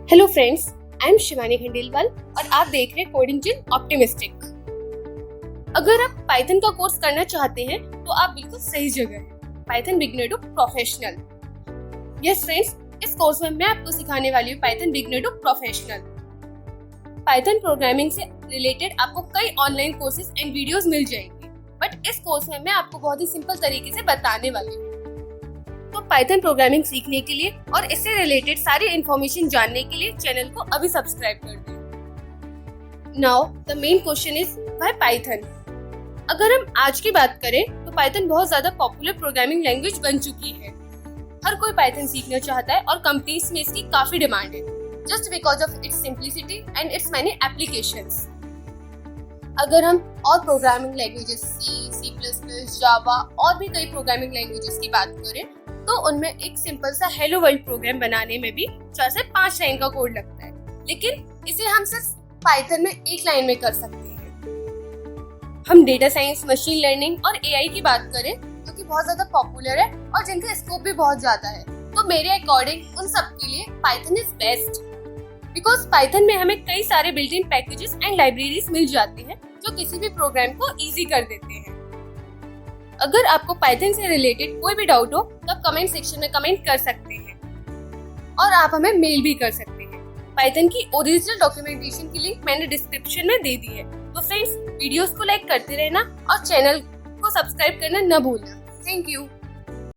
Hello friends, I am Shivani Khandelwal और आप देख रहे हैं कोडिंग जिन ऑप्टिमिस्टिक। अगर आप पाइथन का कोर्स करना चाहते हैं तो आप बिल्कुल सही जगह हैं। Python beginner to professional. Yes friends, इस कोर्स में मैं आपको सिखाने वाली हूँ Python beginner to professional. Python programming से रिलेटेड आपको कई ऑनलाइन कोर्सेज एंड वीडियोस मिल जाएंगे, बट इस कोर्स में मैं आपको बहुत ही सिंपल तरीके से बताने वाली हूँ। तो पाइथन प्रोग्रामिंग सीखने के लिए और इससे रिलेटेड सारी इन्फॉर्मेशन जानने के लिए चैनल को अभी सब्सक्राइब कर दें। Now the main question is why Python. अगर हम आज की बात करें तो पाइथन बहुत ज्यादा पॉपुलर प्रोग्रामिंग लैंग्वेज बन चुकी है। हर कोई पाइथन सीखना चाहता है और कंपनीज में इसकी काफी डिमांड है, just because of its simplicity and it's many applications. अगर हम और प्रोग्रामिंग लैंग्वेजेस सी++, जावा और भी कई प्रोग्रामिंग लैंग्वेजेस की बात करें तो उनमें एक सिंपल सा हेलो वर्ल्ड प्रोग्राम बनाने में भी 4 से 5 लाइन का कोड लगता है, लेकिन इसे हम सिर्फ पाइथन में 1 लाइन में कर सकते हैं। हम डेटा साइंस, मशीन लर्निंग और एआई की बात करें जो कि बहुत ज्यादा पॉपुलर है और जिनका स्कोप भी बहुत ज्यादा है, तो मेरे अकॉर्डिंग उन सब के लिए Python is best, because Python में हमें कई सारे built in packages and libraries मिल जाती हैं जो किसी भी प्रोग्राम को इजी कर देते हैं। अगर आपको पाइथन से रिलेटेड कोई भी डाउट हो तो आप कमेंट सेक्शन में कमेंट कर सकते हैं और आप हमें मेल भी कर सकते हैं। पाइथन की ओरिजिनल डॉक्यूमेंटेशन की लिंक मैंने डिस्क्रिप्शन में दे दी है। तो फ्रेंड्स, वीडियोस को लाइक करते रहना और चैनल को सब्सक्राइब करना न भूलना। Thank you.